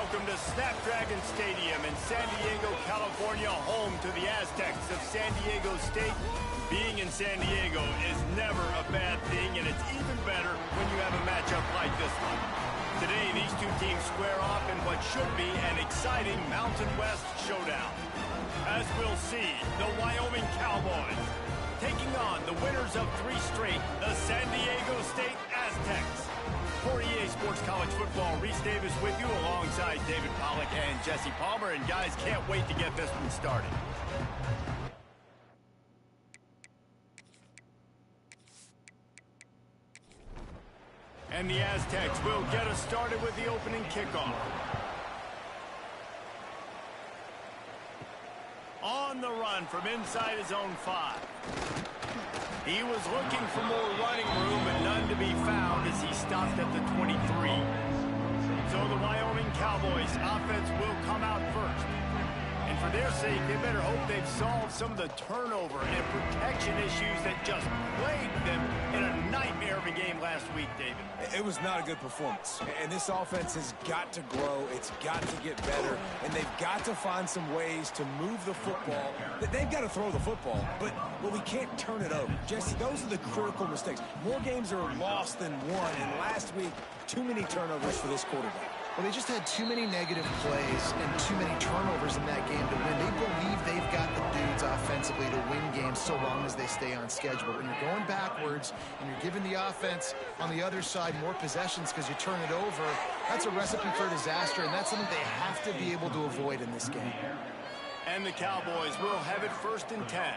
welcome to Snapdragon Stadium in San Diego, California, home to the Aztecs of San Diego State. Being in San Diego is never a bad thing, and it's even better when you have a matchup like this one. Today, these two teams square off in what should be an exciting Mountain West showdown. As we'll see, the Wyoming Cowboys taking on the winners of 3 straight, the San Diego State Aztecs. For EA Sports College Football, Reese Davis with you alongside David Pollack and Jesse Palmer. And guys, can't wait to get this one started. And the Aztecs will get us started with the opening kickoff. On the run from inside his own 5. He was looking for more running room, but none to be found as he stopped at the 23. So the Wyoming Cowboys offense will come out first. And for their sake, they better hope they've solved some of the turnover and protection issues that just plagued them in a nightmare of a game last week, David. It was not a good performance. And this offense has got to grow. It's got to get better. And they've got to find some ways to move the football. They've got to throw the football, but we can't turn it over. Jesse, those are the critical mistakes. More games are lost than won. And last week, too many turnovers for this quarterback. Well, they just had too many negative plays and too many turnovers in that game to win. They believe they've got the dudes offensively to win games so long as they stay on schedule. When you're going backwards and you're giving the offense on the other side more possessions because you turn it over, that's a recipe for disaster, and that's something they have to be able to avoid in this game. And the Cowboys will have it 1st and 10.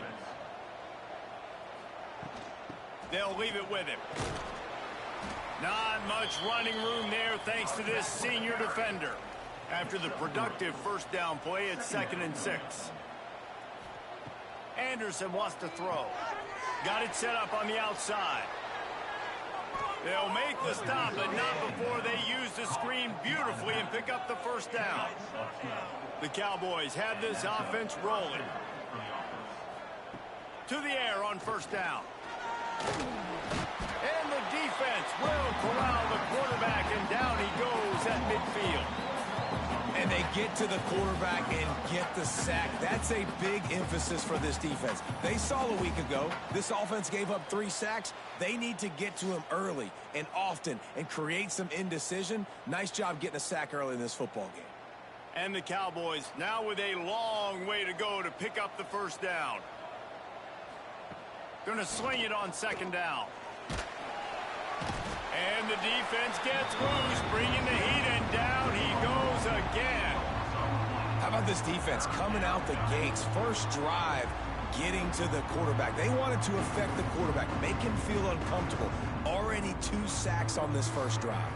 They'll leave it with him. Not much running room there thanks to this senior defender. After the productive 1st down play, it's 2nd and 6. Anderson wants to throw. Got it set up on the outside. They'll make the stop, but not before they use the screen beautifully and pick up the 1st down. The Cowboys have this offense rolling. To the air on 1st down. And the defense will corral the quarterback, and down he goes at midfield. And they get to the quarterback and get the sack. That's a big emphasis for this defense. They saw a week ago, this offense gave up 3 sacks. They need to get to him early and often and create some indecision. Nice job getting a sack early in this football game. And the Cowboys now with a long way to go to pick up the 1st down. Going to sling it on 2nd down. And the defense gets loose, bringing the heat, and down he goes again. How about this defense coming out the gates, 1st drive, getting to the quarterback. They wanted to affect the quarterback, make him feel uncomfortable. Already 2 sacks on this 1st drive.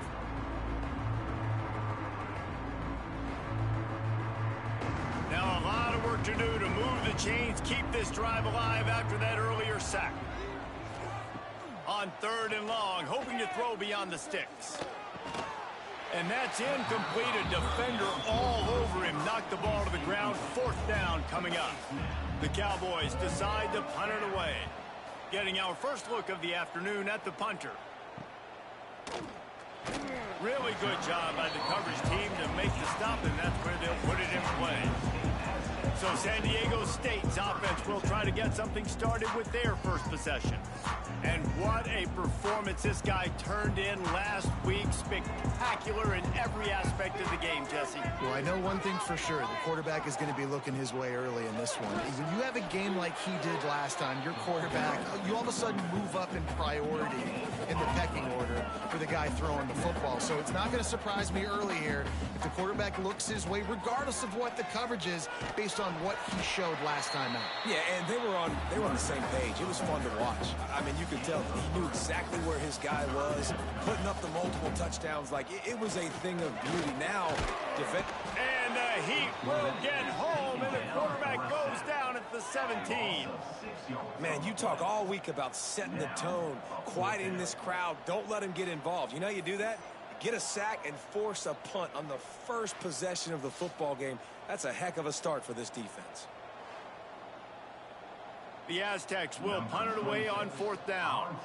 Now a lot of work to do to move the chains, keep this drive alive after that earlier sack. On 3rd and long, hoping to throw beyond the sticks. And that's incomplete. A defender all over him. Knocked the ball to the ground. 4th down coming up. The Cowboys decide to punt it away. Getting our first look of the afternoon at the punter. Really good job by the coverage team to make the stop, and that's where they'll put it in play. So San Diego State's offense will try to get something started with their 1st possession. And what a performance this guy turned in last week. Spectacular in every aspect of the game, Jesse. Well, I know one thing for sure. The quarterback is going to be looking his way early in this one. When you have a game like he did last time, your quarterback, you all of a sudden move up in priority in the pecking order for the guy throwing the football. So it's not going to surprise me early here if the quarterback looks his way, regardless of what the coverage is, based on what he showed last time out. Yeah, and they were on the same page. It was fun to watch. I mean, you could tell he knew exactly where his guy was, putting up the multiple touchdowns. Like, it was a thing of beauty. Now, and the Heat will get home, and the quarterback goes down at the 17. Man, you talk all week about setting the tone, quieting this crowd. Don't let him get involved. You know how you do that? Get a sack and force a punt on the 1st possession of the football game. That's a heck of a start for this defense. The Aztecs will punt it away on 4th down.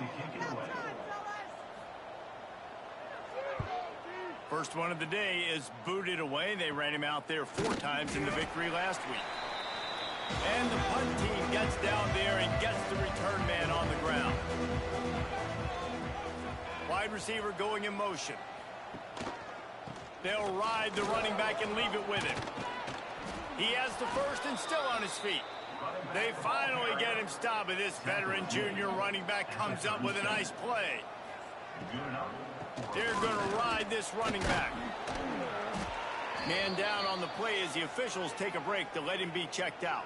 First one of the day is booted away. They ran him out there 4 times in the victory last week. And the punt team gets down there and gets the return man on the ground. Wide receiver going in motion. They'll ride the running back and leave it with him. He has the first and still on his feet. They finally get him stopped, but this veteran junior running back comes up with a nice play. They're going to ride this running back. Man down on the play as the officials take a break to let him be checked out.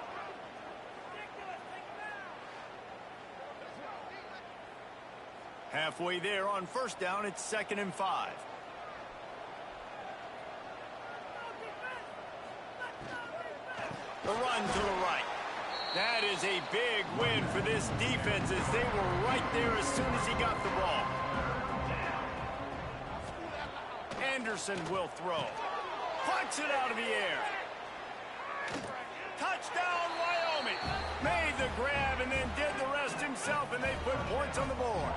Halfway there on first down, it's 2nd and 5. The run to the right. That is a big win for this defense as they were right there as soon as he got the ball. Anderson will throw. Punch it out of the air. Touchdown, Wyoming. Made the grab and then did the rest himself, and they put points on the board.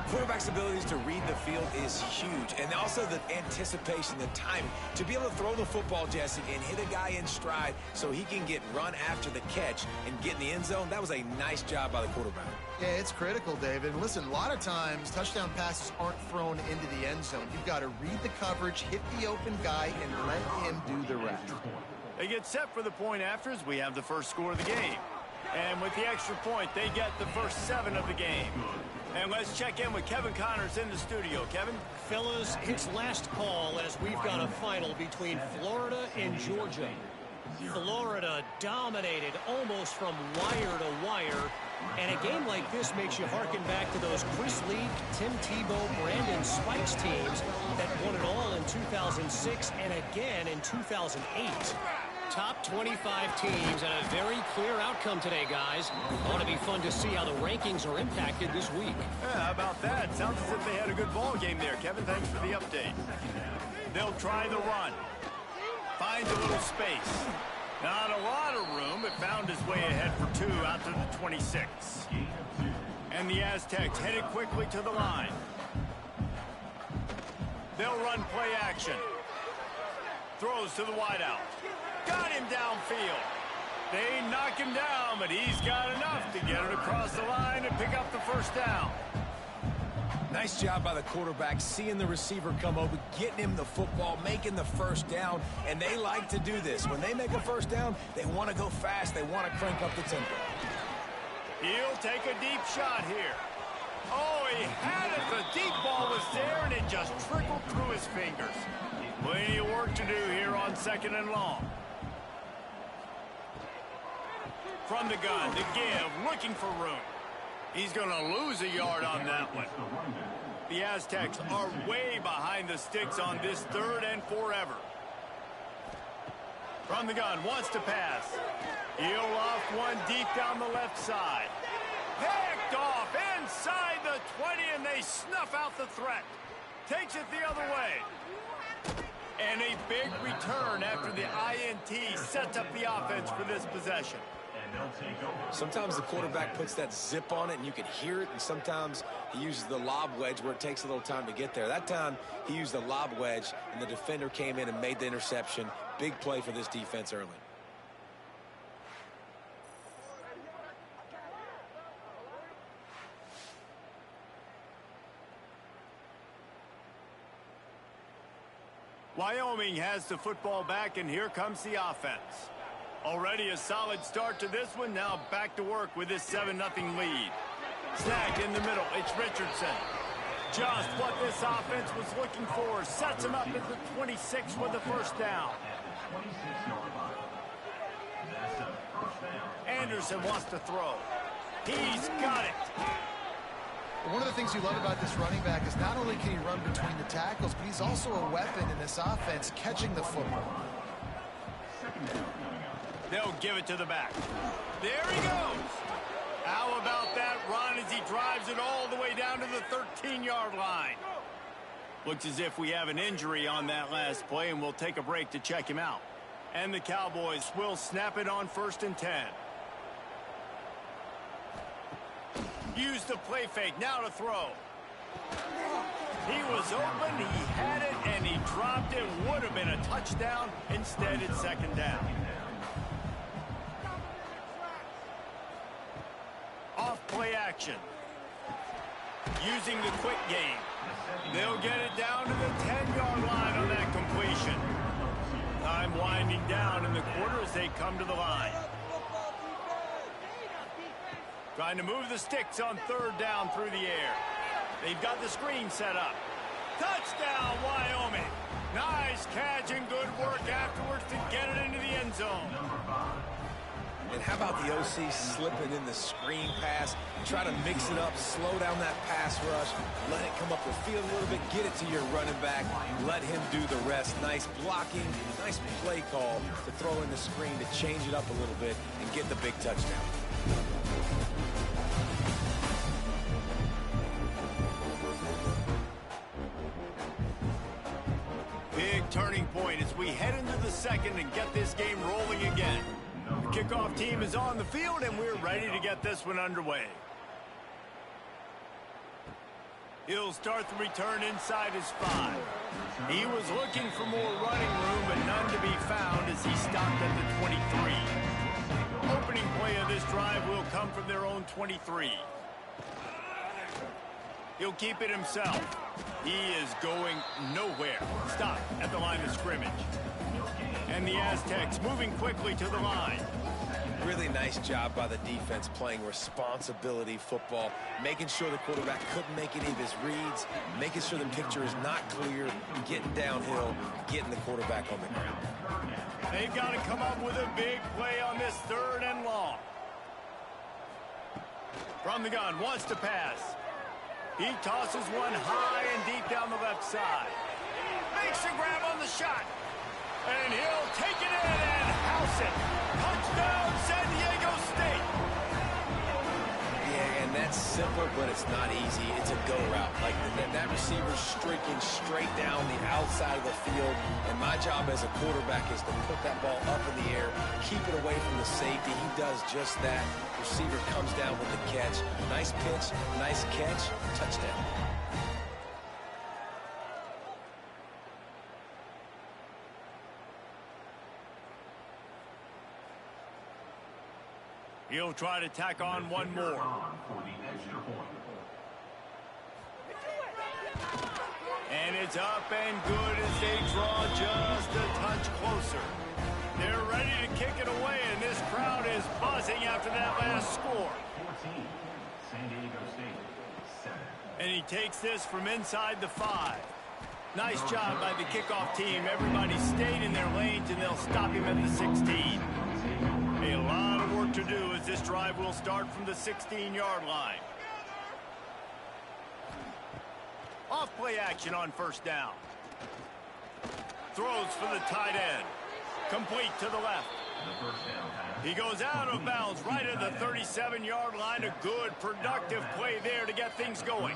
Quarterback's abilities to read the field is huge, and also the anticipation, the timing. To be able to throw the football, Jesse, and hit a guy in stride so he can get run after the catch and get in the end zone, that was a nice job by the quarterback. Yeah, it's critical, David. And listen, a lot of times touchdown passes aren't thrown into the end zone. You've got to read the coverage, hit the open guy, and let him do the rest. They get set for the point after as we have the first score of the game. And with the extra point, they get the first 7 of the game. And let's check in with Kevin Connors in the studio. Kevin? Fellas, it's last call as we've got a final between Florida and Georgia. Florida dominated almost from wire to wire. And a game like this makes you harken back to those Chris Leak, Tim Tebow, Brandon Spikes teams that won it all in 2006 and again in 2008. Top 25 teams and a very clear outcome today, guys. Ought to be fun to see how the rankings are impacted this week. Yeah, how about that? Sounds as if they had a good ball game there, Kevin. Thanks for the update. They'll try the run. Finds a little space. Not a lot of room, but found his way ahead for 2 out to the 26. And the Aztecs headed quickly to the line. They'll run play action. Throws to the wideout. Got him downfield. They knock him down, but he's got enough to get it across the line and pick up the first down. Nice job by the quarterback, seeing the receiver come over, getting him the football, making the first down, and they like to do this. When they make a first down, they want to go fast. They want to crank up the tempo. He'll take a deep shot here. Oh, he had it. The deep ball was there, and it just trickled through his fingers. Plenty of work to do here on 2nd and long. From the gun, to give, looking for room. He's going to lose a yard on that one. The Aztecs are way behind the sticks on this 3rd and forever. From the gun, wants to pass. He'll loft one deep down the left side. Picked off inside the 20, and they snuff out the threat. Takes it the other way. And a big return after the INT sets up the offense for this possession. Sometimes the quarterback puts that zip on it and you can hear it, and sometimes he uses the lob wedge where it takes a little time to get there. That time he used the lob wedge and the defender came in and made the interception. Big play for this defense early. Wyoming has the football back, and here comes the offense. Already a solid start to this one. Now back to work with this 7-0 lead. Snagged in the middle. It's Richardson. Just what this offense was looking for. Sets him up at the 26 with the first down. Anderson wants to throw. He's got it. One of the things you love about this running back is not only can he run between the tackles, but he's also a weapon in this offense, catching the football. They'll give it to the back. There he goes. How about that run as he drives it all the way down to the 13-yard line? Looks as if we have an injury on that last play, and we'll take a break to check him out. And the Cowboys will snap it on 1st and 10. Use the play fake. Now to throw. He was open, he had it, and he dropped it. Would have been a touchdown. Instead, it's second down. Off play action. Using the quick game. They'll get it down to the 10-yard line on that completion. Time winding down in the quarter as they come to the line. Trying to move the sticks on third down through the air. They've got the screen set up. Touchdown, Wyoming. Nice catch and good work afterwards to get it into the end zone. And how about the OC slipping in the screen pass? Try to mix it up, slow down that pass rush, let it come up the field a little bit, get it to your running back, let him do the rest. Nice blocking, nice play call to throw in the screen to change it up a little bit and get the big touchdown. Big turning point as we head into the second and get this game rolling again. The kickoff team is on the field, and we're ready to get this one underway. He'll start the return inside his 5. He was looking for more running room, but none to be found as he stopped at the 23. Opening play of this drive will come from their own 23. He'll keep it himself. He is going nowhere. Stop at the line of scrimmage. And the Aztecs moving quickly to the line. Really nice job by the defense playing responsibility football, making sure the quarterback couldn't make any of his reads, making sure the picture is not clear, getting downhill, getting the quarterback on the ground. They've got to come up with a big play on this third and long. From the gun, wants to pass. He tosses one high and deep down the left side. Makes a grab on the shot. And he'll take it in and house it. Touchdown, San Diego State. Yeah, and that's simple, but it's not easy. It's a go route. Like that receiver's streaking straight down the outside of the field. And my job as a quarterback is to put that ball up in the air, keep it away from the safety. He does just that. Receiver comes down with the catch. Nice pitch, nice catch, touchdown. He'll try to tack on one more. And it's up and good as they draw just a touch closer. They're ready to kick it away, and this crowd is buzzing after that last score. And he takes this from inside the 5. Nice job by the kickoff team. Everybody stayed in their lanes, and they'll stop him at the 16. A lot of work to do as this drive will start from the 16-yard line. Off play action on first down. Throws for the tight end. Complete to the left. He goes out of bounds right at the 37-yard line. A good, productive play there to get things going.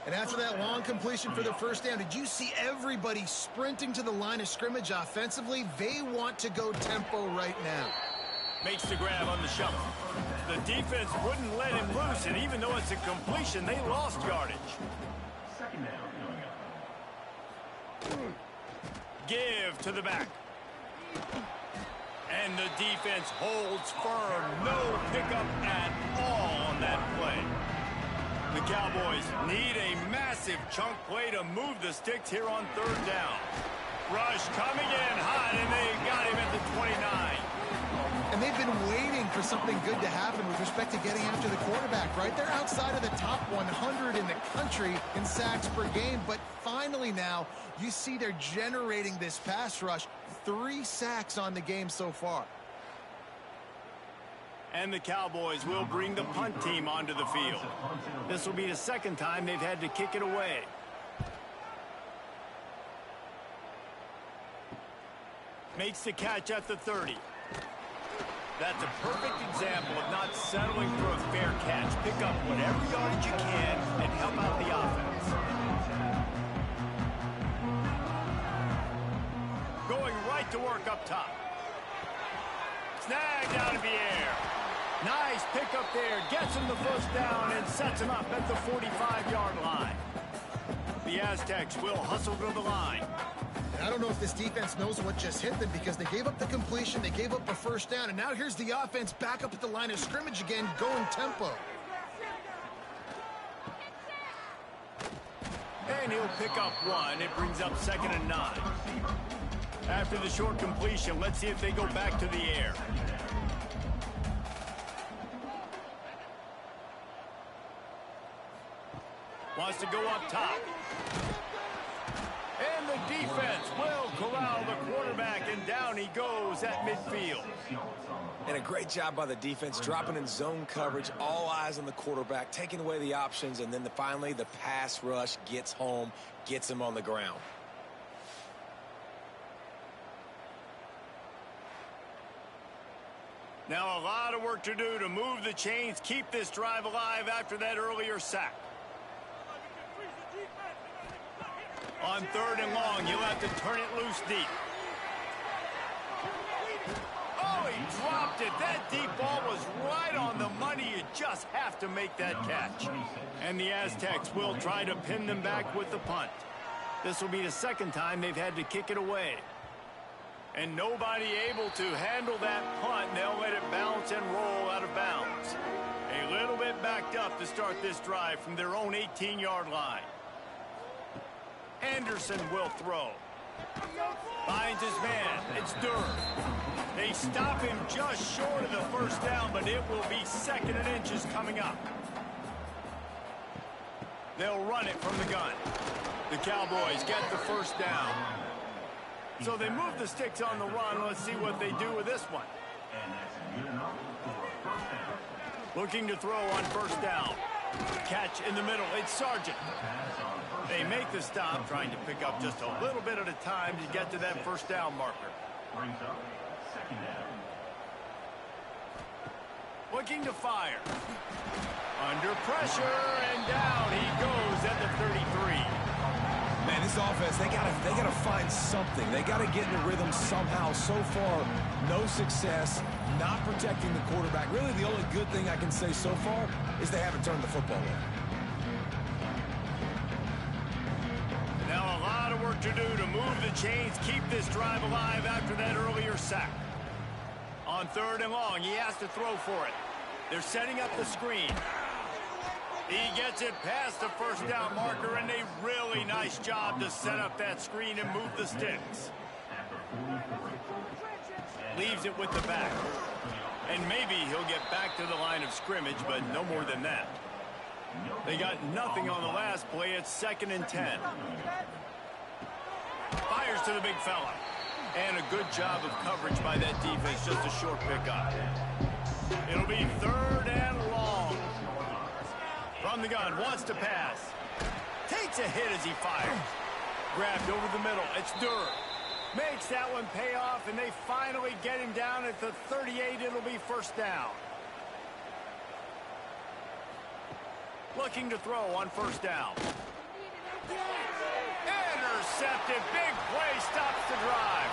And after that long completion for the first down, did you see everybody sprinting to the line of scrimmage offensively? They want to go tempo right now. Makes the grab on the shuffle. The defense wouldn't let him loose, and even though it's a completion, they lost yardage. Give to the back. And the defense holds firm. No pickup at all on that play. The Cowboys need a massive chunk play to move the sticks here on third down. Rush coming in hot, and they got him at the 29. And they've been waiting for something good to happen with respect to getting after the quarterback, right? They're outside of the top 100 in the country in sacks per game, but finally now you see they're generating this pass rush. 3 sacks on the game so far. And the Cowboys will bring the punt team onto the field. This will be the second time they've had to kick it away. Makes the catch at the 30. That's a perfect example of not settling for a fair catch. Pick up whatever yardage you can and help out the offense. Going right to work up top. Snagged out of the air. Nice pickup there. Gets him the first down and sets him up at the 45-yard line. The Aztecs will hustle to the line. And I don't know if this defense knows what just hit them because they gave up the completion, they gave up a first down, and now here's the offense back up at the line of scrimmage again, going tempo. And he'll pick up one. It brings up 2nd and 9. After the short completion, let's see if they go back to the air. Wants to go up top. And the defense will corral the quarterback, and down he goes at midfield. And a great job by the defense, dropping in zone coverage, all eyes on the quarterback, taking away the options, and then finally the pass rush gets home, gets him on the ground. Now a lot of work to do to move the chains, keep this drive alive after that earlier sack. On 3rd and long, you'll have to turn it loose deep. Oh, he dropped it. That deep ball was right on the money. You just have to make that catch. And the Aztecs will try to pin them back with the punt. This will be the 2nd time they've had to kick it away. And nobody able to handle that punt. They'll let it bounce and roll out of bounds. A little bit backed up to start this drive from their own 18-yard line. Anderson will throw. Finds his man. It's Durr. They stop him just short of the first down, but it will be 2nd and inches coming up. They'll run it from the gun. The Cowboys get the first down. So they move the sticks on the run. Let's see what they do with this one. Looking to throw on 1st down. Catch in the middle. It's Sargent. They make the stop, trying to pick up just a little bit at a time to get to that 1st down marker. Looking to fire. Under pressure, and down he goes at the 33. Man, this offense, they gotta find something. They gotta get in the rhythm somehow. So far, no success, not protecting the quarterback. Really, the only good thing I can say so far is they haven't turned the football over. Now a lot of work to do to move the chains, keep this drive alive after that earlier sack. On 3rd and long, he has to throw for it. They're setting up the screen. He gets it past the 1st down marker, and a really nice job to set up that screen and move the sticks. Leaves it with the back. And maybe he'll get back to the line of scrimmage, but no more than that. They got nothing on the last play. It's 2nd and 10. Fires to the big fella. And a good job of coverage by that defense. Just a short pickup. It'll be 3rd and long. From the gun, wants to pass. Takes a hit as he fires. Grabbed over the middle. It's Durr. Makes that one pay off, and they finally get him down at the 38. It'll be 1st down. Looking to throw on 1st down. Intercepted. Big play stops the drive.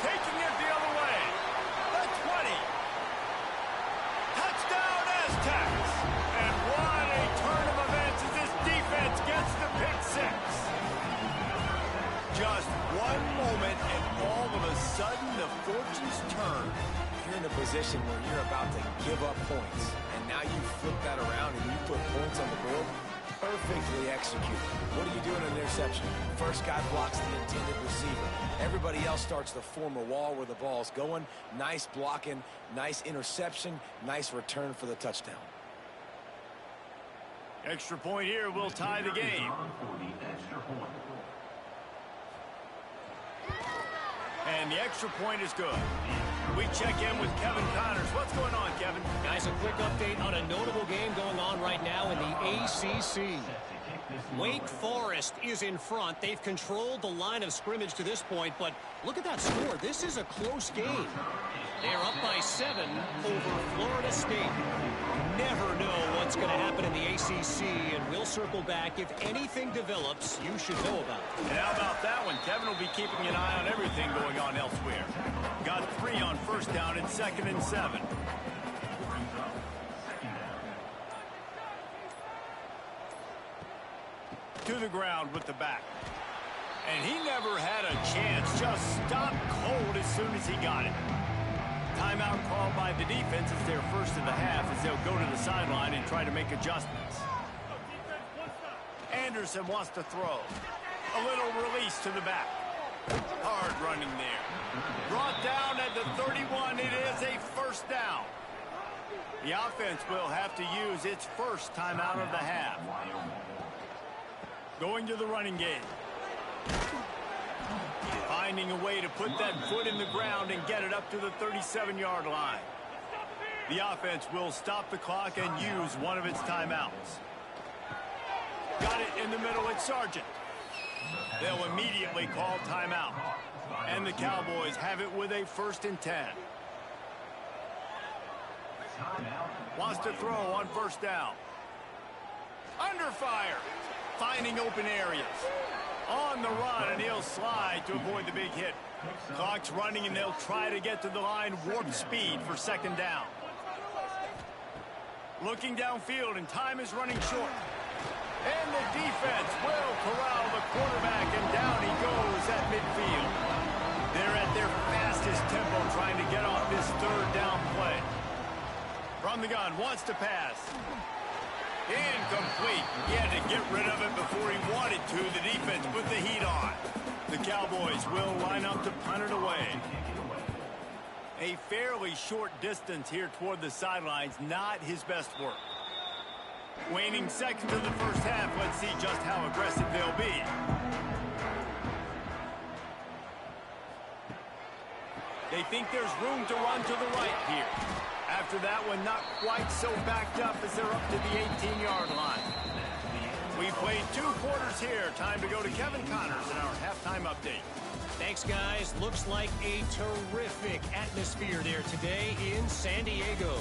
Taking it the other way. The 20. Touchdown Aztecs. And what a turn of events as this defense gets the pick 6. Just one moment, and all of a sudden the fortunes turn. You're in a position where you're about to give up points, and now you flip that around and you put points on the board. Perfectly executed. What do you do in an interception? First guy blocks the intended receiver. Everybody else starts to form a wall where the ball's going. Nice blocking, nice interception, nice return for the touchdown. Extra point here will tie the game. And the extra point is good. We check in with Kevin Connors. What's going on, Kevin? Guys, a quick update on a notable game going on right now in the ACC. Wake Forest is in front. They've controlled the line of scrimmage to this point, but look at that score. This is a close game. They're up by 7 over Florida State. Never know what's going to happen in the ACC, and we'll circle back. If anything develops, you should know about it. And how about that one? Kevin will be keeping an eye on everything going on elsewhere. Got 3 on 1st down and 2nd and 7. to the ground with the back. And he never had a chance. Just stopped cold as soon as he got it. Timeout called by the defense as their first of the half as they'll go to the sideline and try to make adjustments. Anderson wants to throw. A little release to the back. Hard running there. Brought down at the 31. It is a first down. The offense will have to use its first timeout of the half. Going to the running game. Finding a way to put that foot in the ground and get it up to the 37-yard line. The offense will stop the clock and use one of its timeouts. Got it in the middle at Sargent. They'll immediately call timeout. And the Cowboys have it with a 1st and 10. Wants to throw on first down. Under fire. Finding open areas. On the run, and he'll slide to avoid the big hit. Clock's running, and they'll try to get to the line warp speed for 2nd down. Looking downfield, and time is running short. And the defense will corral the quarterback, and down he goes at midfield. They're at their fastest tempo trying to get off this 3rd down play. From the gun, wants to pass. Incomplete. He had to get rid of it before he wanted to. The defense put the heat on. The Cowboys will line up to punt it away. A fairly short distance here toward the sidelines, not his best work. Waning seconds of the first half. Let's see just how aggressive they'll be. They think there's room to run to the right here. After that one, not quite so backed up as they're up to the 18-yard line. We played 2 quarters here. Time to go to Kevin Connors in our halftime update. Thanks, guys. Looks like a terrific atmosphere there today in San Diego.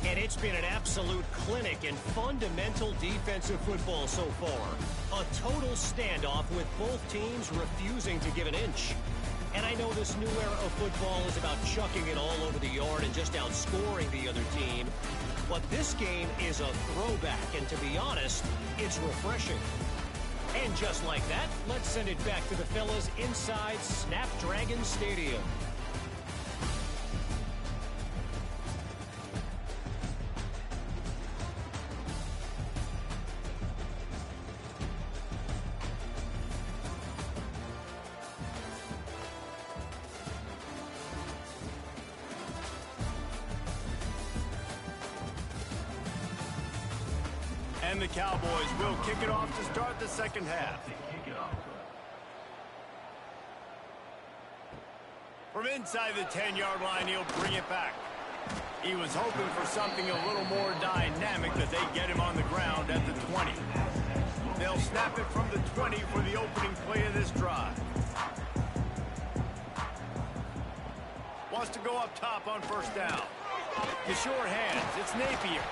And it's been an absolute clinic in fundamental defensive football so far. A total standoff with both teams refusing to give an inch. And I know this new era of football is about chucking it all over the yard and just outscoring the other team. But this game is a throwback, and to be honest, it's refreshing. And just like that, let's send it back to the fellas inside Snapdragon Stadium. And the Cowboys will kick it off to start the 2nd half. From inside the 10-yard line, he'll bring it back. He was hoping for something a little more dynamic, that they get him on the ground at the 20. They'll snap it from the 20 for the opening play of this drive. Wants to go up top on first down. The short hands, it's Napier.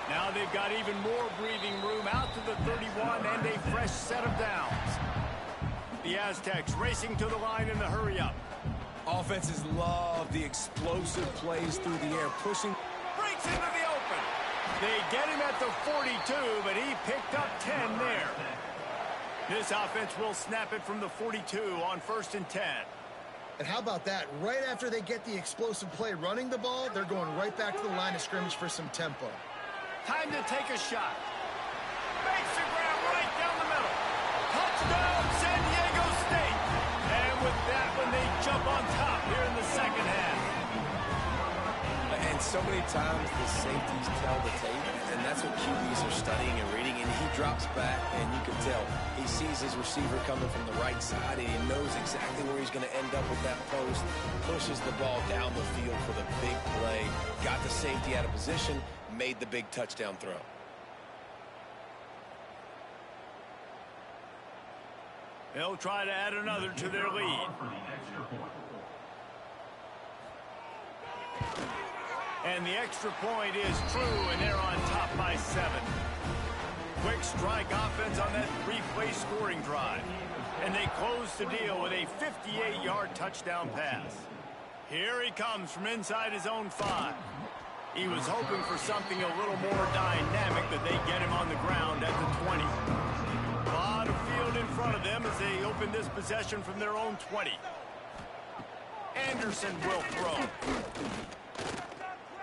Now they've got even more breathing room out to the 31 and a fresh set of downs. The Aztecs racing to the line in the hurry-up. Offenses love the explosive plays through the air, pushing. Breaks into the open. They get him at the 42, but he picked up 10 there. This offense will snap it from the 42 on 1st and 10. And how about that? Right after they get the explosive play running the ball, they're going right back to the line of scrimmage for some tempo. Time to take a shot. Makes the grab right down the middle. Touchdown, San Diego State. And with that one, they jump on top here in the 2nd half. And so many times the safeties tell the tape, and that's what QBs are studying and reading. And he drops back, and you can tell he sees his receiver coming from the right side, and he knows exactly where he's going to end up with that post. Pushes the ball down the field for the big play. Got the safety out of position. Made the big touchdown throw. They'll try to add another to their lead. And the extra point is true, and they're on top by 7. Quick strike offense on that 3-play scoring drive. And they close the deal with a 58-yard touchdown pass. Here he comes from inside his own 5. He was hoping for something a little more dynamic, but they get him on the ground at the 20. even this possession from their own 20. Anderson will throw.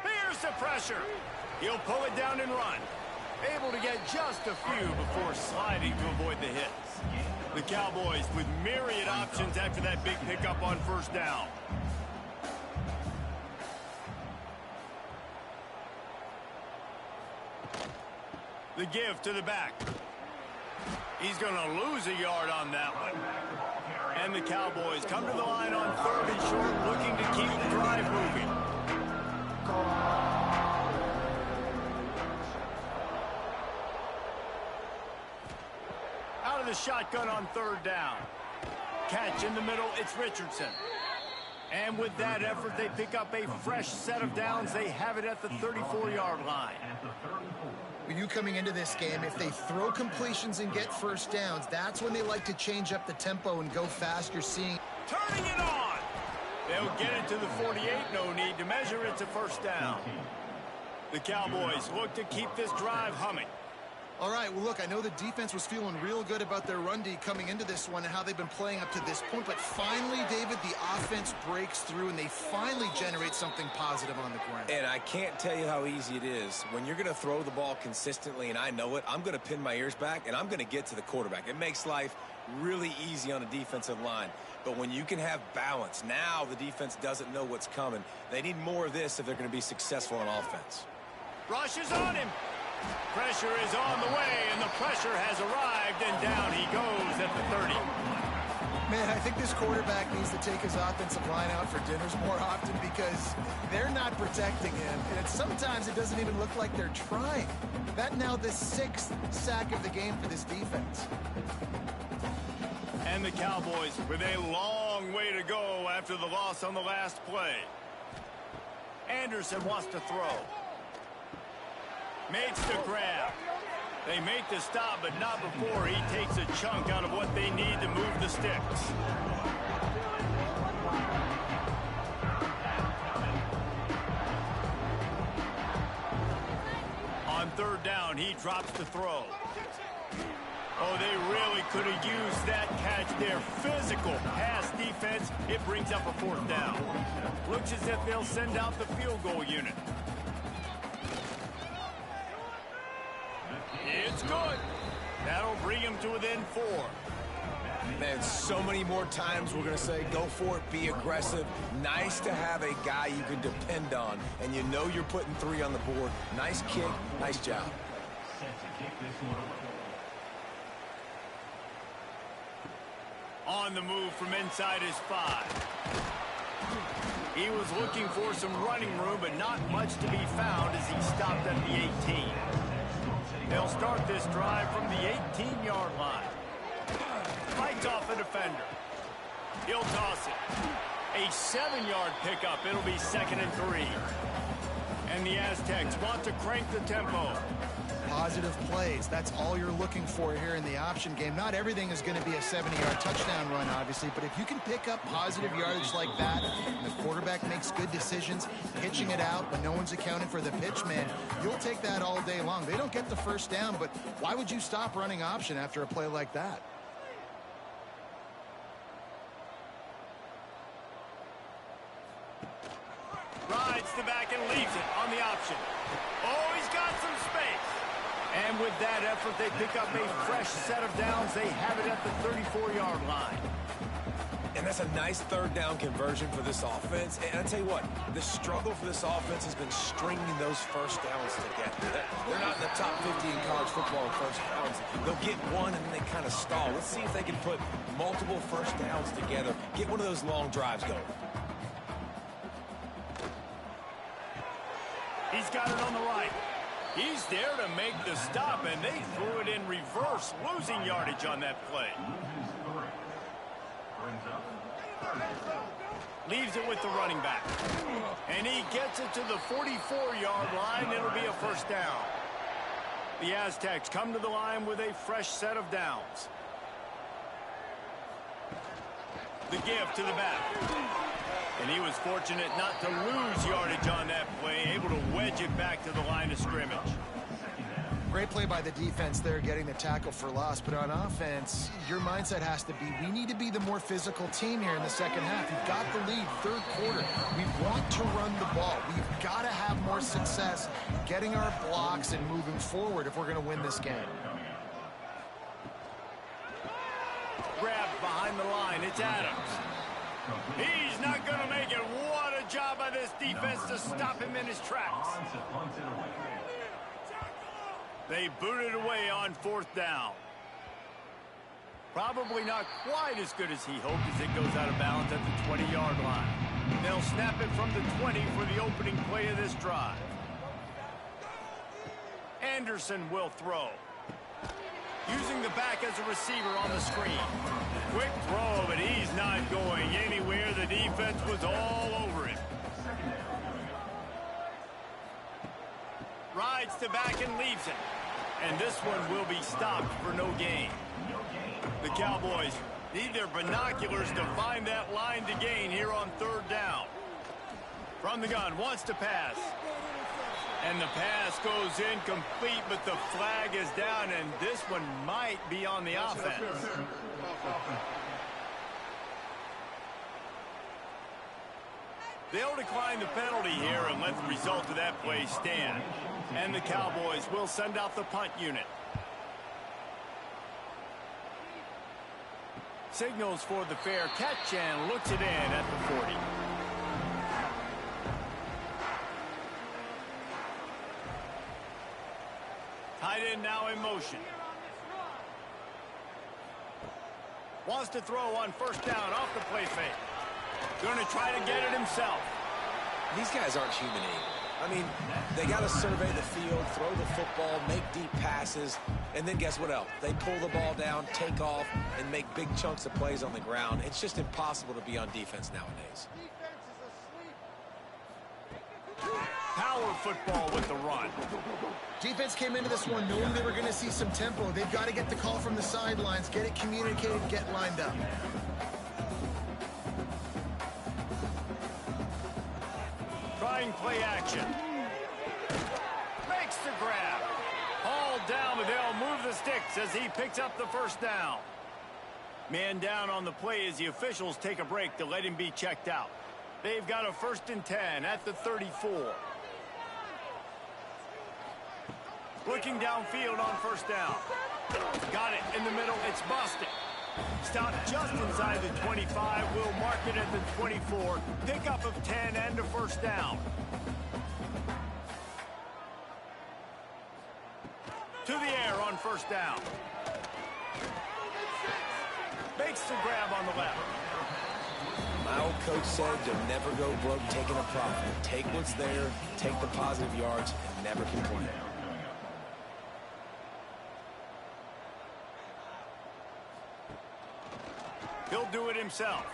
Here's the pressure. He'll pull it down and run. Able to get just a few before sliding to avoid the hits. The Cowboys with myriad options after that big pickup on first down. The give to the back. He's going to lose a yard on that one. And the Cowboys come to the line on 3rd and short, looking to keep the drive moving. Out of the shotgun on 3rd down. Catch in the middle, it's Richardson. And with that effort, they pick up a fresh set of downs. They have it at the 34-yard line. When you coming into this game, if they throw completions and get first downs, that's when they like to change up the tempo and go fast. You're seeing... Turning it on! They'll get it to the 48. No need to measure. It's a first down. The Cowboys look to keep this drive humming. All right, well, look, I know the defense was feeling real good about their run D coming into this one and how they've been playing up to this point, but finally, David, the offense breaks through and they finally generate something positive on the ground. And I can't tell you how easy it is. When you're going to throw the ball consistently, and I know it, I'm going to pin my ears back, and I'm going to get to the quarterback. It makes life really easy on a defensive line. But when you can have balance, now the defense doesn't know what's coming. They need more of this if they're going to be successful on offense. Rush is on him. Pressure is on the way, and the pressure has arrived, and down he goes at the 30. Man, I think this quarterback needs to take his offensive line out for dinners more often because they're not protecting him, and sometimes it doesn't even look like they're trying. That now the 6th sack of the game for this defense. And the Cowboys with a long way to go after the loss on the last play. Anderson wants to throw. Makes the grab. They make the stop, but not before he takes a chunk out of what they need to move the sticks. On 3rd down, he drops the throw. Oh, they really could have used that catch there. Physical pass defense. It brings up a 4th down. Looks as if they'll send out the field goal unit. It's good. That'll bring him to within 4. Man, so many more times we're going to say, go for it, be aggressive. Nice to have a guy you can depend on, and you know you're putting 3 on the board. Nice kick, nice job. On the move from inside his 5. He was looking for some running room, but not much to be found as he stopped at the 18. They'll start this drive from the 18-yard line. Fights off the defender. He'll toss it. A 7-yard pickup. It'll be 2nd and 3. And the Aztecs want to crank the tempo. Positive plays. That's all you're looking for here in the option game. Not everything is going to be a 70-yard touchdown run, obviously, but if you can pick up positive yardage like that, and the quarterback makes good decisions, pitching it out when no one's accounting for the pitch, man, you'll take that all day long. They don't get the first down, but why would you stop running option after a play like that? Rides the back and leaves it on the option. Oh, he's got some space. And with that effort, they pick up a fresh set of downs. They have it at the 34-yard line. And that's a nice 3rd down conversion for this offense. And I tell you what, the struggle for this offense has been stringing those first downs together. They're not in the top 50 in college football in first downs. They'll get one and then they kind of stall. Let's see if they can put multiple first downs together. Get one of those long drives going. He's got it on the right. He's there to make the stop, and they threw it in reverse, losing yardage on that play. Leaves it with the running back. And he gets it to the 44-yard line. It'll be a first down. The Aztecs come to the line with a fresh set of downs. The give to the back. And he was fortunate not to lose yardage on that play, able to wedge it back to the line of scrimmage. Great play by the defense there, getting the tackle for loss. But on offense, your mindset has to be, we need to be the more physical team here in the second half. You've got the lead, third quarter. We want to run the ball. We've got to have more success getting our blocks and moving forward if we're going to win this game. Grabbed behind the line. It's Adams. He's not going to make it. What a job by this defense to stop him in his tracks. They boot it away on fourth down. Probably not quite as good as he hoped as it goes out of bounds at the 20-yard line. They'll snap it from the 20 for the opening play of this drive. Anderson will throw. Using the back as a receiver on the screen. Quick throw, but he's not going anywhere. The defense was all over him. Rides to back and leaves it. And this one will be stopped for no gain. The Cowboys need their binoculars to find that line to gain here on third down. From the gun, wants to pass. And the pass goes incomplete, but the flag is down, and this one might be on the offense. They'll decline the penalty here and let the result of that play stand. And the Cowboys will send out the punt unit. Signals for the fair catch and looks it in at the 40. Tight end now in motion. Wants to throw on first down off the play fake. Going to try to get it himself. These guys aren't human either. I mean, they got to survey the field, throw the football, make deep passes, and then guess what else? They pull the ball down, take off, and make big chunks of plays on the ground. It's just impossible to be on defense nowadays. Power football with the run. Defense came into this one knowing they were going to see some tempo. They've got to get the call from the sidelines, get it communicated, get lined up. Trying play action. Makes the grab. Hauled down, but they'll move the sticks as he picks up the first down. Man down on the play as the officials take a break to let him be checked out. They've got a 1st and 10 at the 34. Looking downfield on first down. Got it in the middle. It's Boston. Stopped just inside the 25. Will mark it at the 24. Pickup of 10 and a first down. To the air on first down. Makes the grab on the left. My old coach said you'll never go broke taking a profit. Take what's there, take the positive yards, and never complain. He'll do it himself.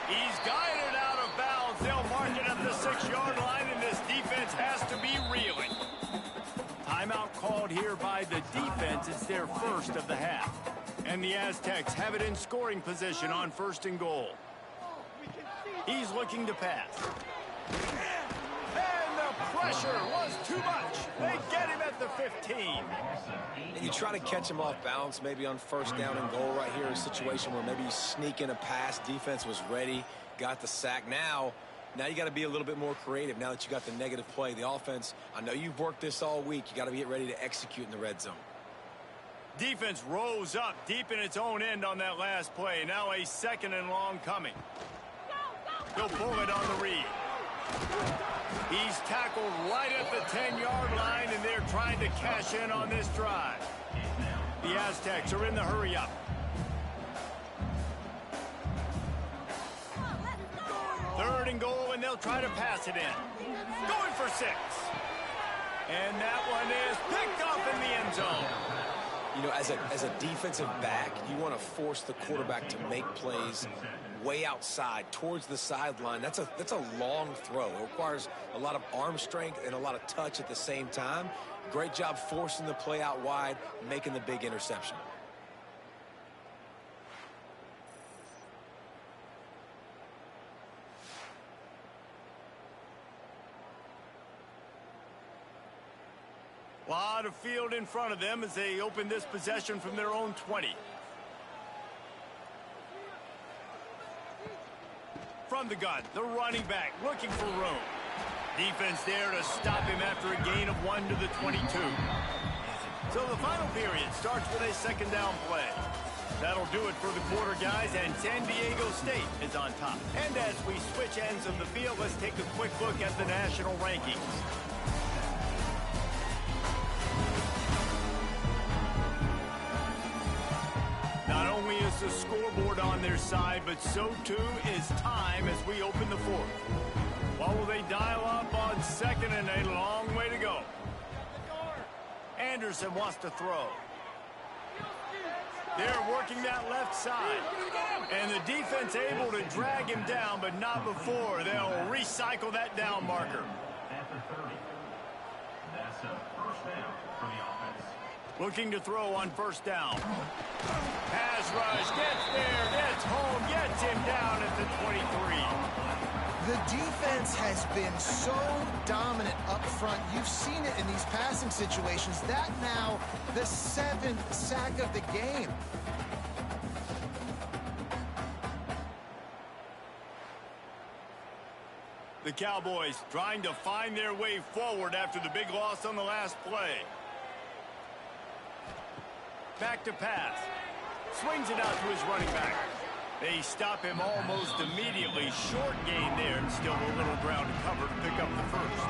He's guided out of bounds. They'll mark it at the 6-yard line, and this defense has to be reeling. Timeout called here by the defense. It's their first of the half. And the Aztecs have it in scoring position on 1st and goal. He's looking to pass. And the pressure was too much. They get him at the 15. And you try to catch him off balance, maybe on first down and goal right here, a situation where maybe you sneak in a pass. Defense was ready, got the sack. Now you got to be a little bit more creative now that you got the negative play. The offense, I know you've worked this all week. You got to get ready to execute in the red zone. Defense rose up deep in its own end on that last play. Now a 2nd and long coming. He'll pull it on the read. He's tackled right at the 10-yard line, and they're trying to cash in on this drive. The Aztecs are in the hurry-up. Third and goal, and they'll try to pass it in. Going for 6. And that one is picked up in the end zone. You know, as a defensive back, you want to force the quarterback to make plays way outside towards the sideline. That's a long throw. It requires a lot of arm strength and a lot of touch at the same time. Great job forcing the play out wide, making the big interception. field in front of them as they open this possession from their own 20. From the gun, the running back looking for room. Defense there to stop him after a gain of 1 to the 22. So the final period starts with a second down play. That'll do it for the quarter, guys, and San Diego State is on top. And as we switch ends of the field, let's take a quick look at the national rankings. Not only is the scoreboard on their side, but so too is time as we open the fourth. What will they dial up on second, and a long way to go? Anderson wants to throw. They're working that left side. And the defense able to drag him down, but not before. They'll recycle that down marker. That's a first down for the offense. Looking to throw on first down. Pass rush, gets there, gets home, gets him down at the 23. The defense has been so dominant up front. You've seen it in these passing situations. That now the 7th sack of the game. The Cowboys trying to find their way forward after the big loss on the last play. Back to pass. Swings it out to his running back. They stop him almost immediately. Short gain there, and still a little ground to cover to pick up the first.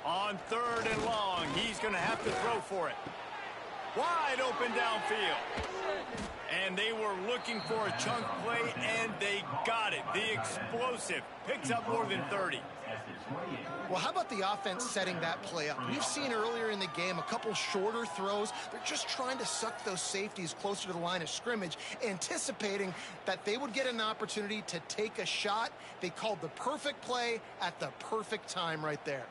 On third and long, he's going to have to throw for it. Wide open downfield. And they were looking for a chunk play, and they got it. The explosive picks up more than 30. Well, how about the offense setting that play up? We've seen earlier in the game a couple shorter throws. They're just trying to suck those safeties closer to the line of scrimmage, anticipating that they would get an opportunity to take a shot. They called the perfect play at the perfect time right there.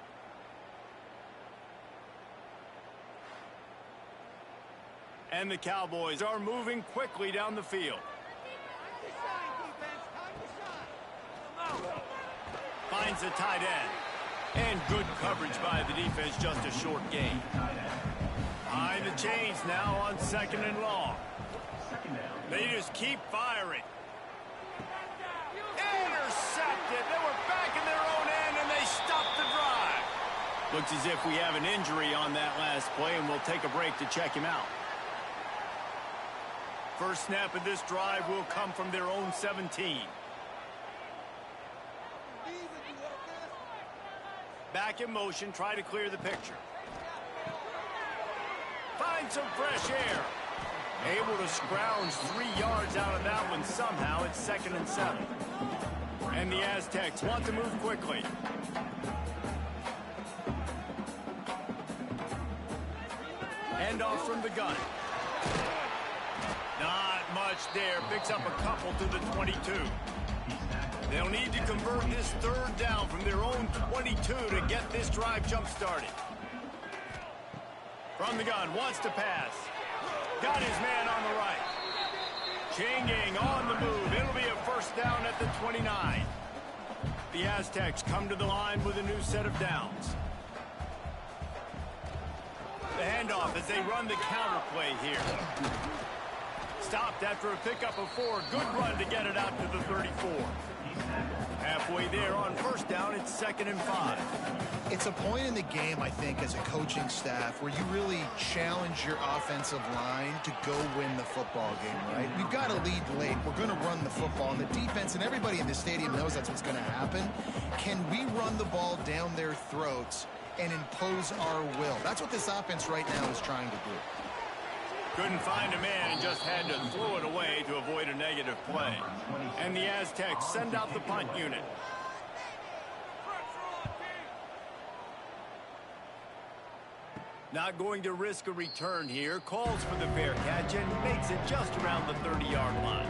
And the Cowboys are moving quickly down the field. Finds a tight end. And good coverage by the defense, just a short gain. Behind the chains now on second and long. They just keep firing. Intercepted. They were back in their own end, and they stopped the drive. Looks as if we have an injury on that last play, and we'll take a break to check him out. First snap of this drive will come from their own 17. Back in motion, try to clear the picture. Find some fresh air. Able to scrounge 3 yards out of that one somehow. It's 2nd and 7. And the Aztecs want to move quickly. Hand off from the gun. Not much there. Picks up a couple to the 22. They'll need to convert this third down from their own 22 to get this drive jump-started. From the gun, wants to pass. Got his man on the right. Chain gang on the move. It'll be a first down at the 29. The Aztecs come to the line with a new set of downs. The handoff as they run the counter play here. Stopped after a pickup of 4. Good run to get it out to the 34. Halfway there on first down, it's 2nd and 5. It's a point in the game, I think, as a coaching staff where you really challenge your offensive line to go win the football game, right? We've got to lead late. We're going to run the football. And the defense and everybody in the stadium knows that's what's going to happen. Can we run the ball down their throats and impose our will? That's what this offense right now is trying to do. Couldn't find a man and just had to throw it away to avoid a negative play. And the Aztecs send out the punt unit. Not going to risk a return here. Calls for the fair catch and makes it just around the 30-yard line.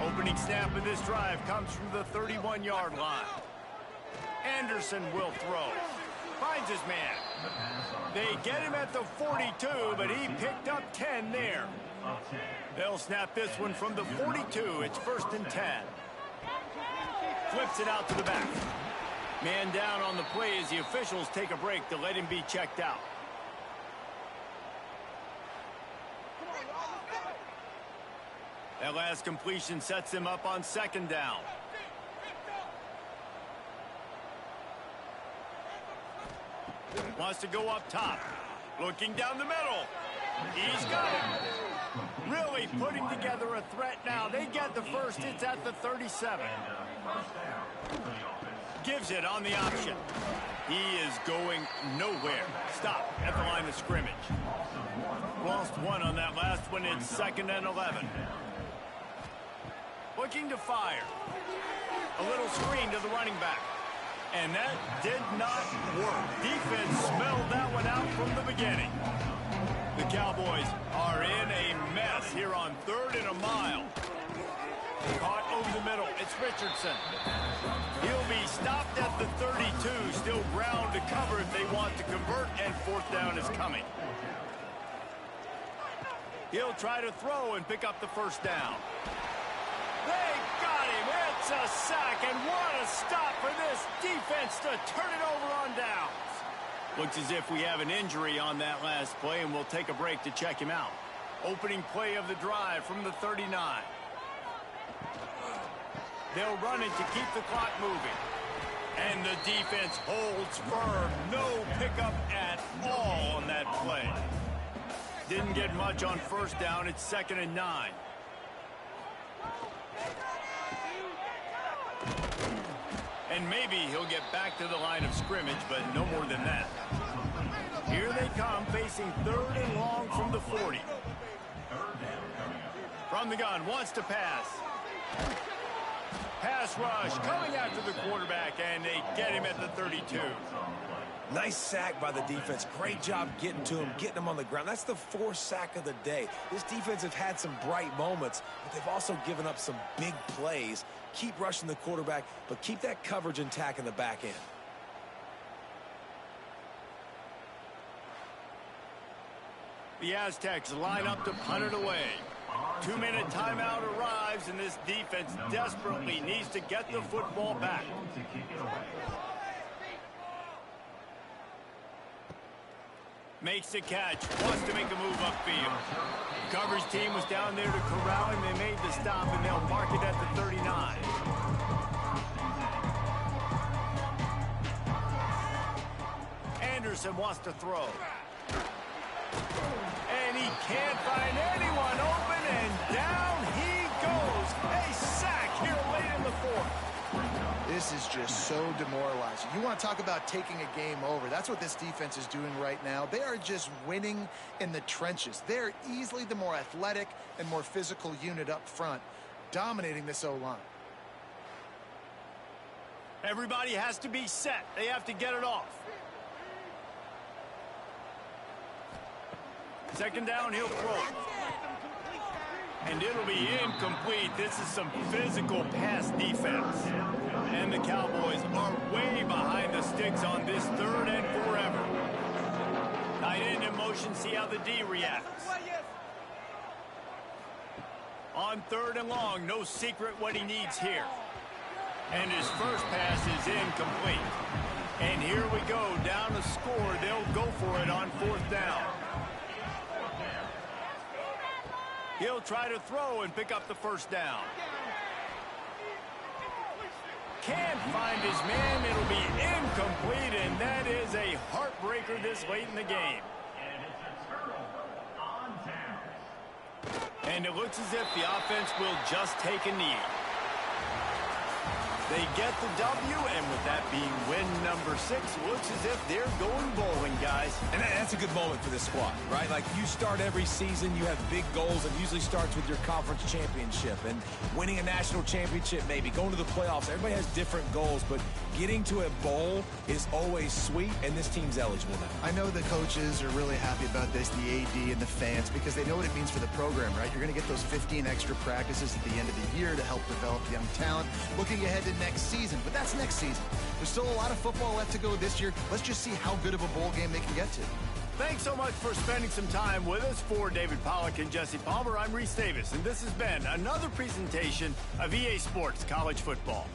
Opening snap of this drive comes from the 31-yard line. Anderson will throw. Finds his man. They get him at the 42, but he picked up 10 there. They'll snap this one from the 42. It's 1st and 10. Flips it out to the back. Man down on the play as the officials take a break to let him be checked out. That last completion sets him up on 2nd down. Wants to go up top. Looking down the middle. He's got it. Really putting together a threat now. They get the first. It's at the 37. Gives it on the option. He is going nowhere. Stop at the line of scrimmage. Lost one on that last one. It's 2nd and 11. Looking to fire. A little screen to the running back. And that did not work. Defense smelled that one out from the beginning. The Cowboys are in a mess here on 3rd and a mile. Caught over the middle. It's Richardson. He'll be stopped at the 32. Still ground to cover if they want to convert, and 4th down is coming. He'll try to throw and pick up the 1st down. They got him. It's a sack, and what a stop for this defense to turn it over on downs. Looks as if we have an injury on that last play, and we'll take a break to check him out. Opening play of the drive from the 39. They'll run it to keep the clock moving. And the defense holds firm. No pickup at all on that play. Didn't get much on 1st down. It's 2nd and 9. And maybe he'll get back to the line of scrimmage, but no more than that. Here they come, facing 3rd and long from the 40. From the gun, wants to pass. Pass rush, coming after the quarterback, and they get him at the 32. Nice sack by the defense. Great job getting to him, getting him on the ground. That's the 4th sack of the day. This defense have had some bright moments, but they've also given up some big plays. Keep rushing the quarterback, but keep that coverage intact in the back end. The Aztecs line up to punt it away. 2-minute timeout arrives, and this defense desperately needs to get the football back. Makes the catch, wants to make a move upfield. Coverage team was down there to corral him. They made the stop, and they'll mark it at the 39. Anderson wants to throw. And he can't find anyone open, and down he goes. A sack here late in the 4th. This is just so demoralizing. You want to talk about taking a game over. That's what this defense is doing right now. They are just winning in the trenches. They're easily the more athletic and more physical unit up front, dominating this O-line. Everybody has to be set. They have to get it off. 2nd down, he'll throw. And it'll be incomplete. This is some physical pass defense. And the Cowboys are way behind the sticks on this 3rd and forever. Tight end in motion, see how the D reacts. On 3rd and long, no secret what he needs here. And his first pass is incomplete. And here we go, down a score. They'll go for it on 4th down. He'll try to throw and pick up the 1st down. Can't find his man. It'll be incomplete, and that is a heartbreaker this late in the game. And it looks as if the offense will just take a knee. They get the W, and with that being win number 6, looks as if they're going bowling, guys. And that's a good moment for this squad, right? Like, you start every season, you have big goals. It usually starts with your conference championship and winning a national championship, maybe going to the playoffs. Everybody has different goals, but getting to a bowl is always sweet, and this team's eligible now. I know the coaches are really happy about this, the AD and the fans, because they know what it means for the program, right? You're going to get those 15 extra practices at the end of the year to help develop young talent. Looking ahead to next season, but that's next season. There's still a lot of football left to go this year. Let's just see how good of a bowl game they can get to. Thanks so much for spending some time with us. For David Pollack and Jesse Palmer, I'm Reese Davis, and this has been another presentation of EA Sports College Football.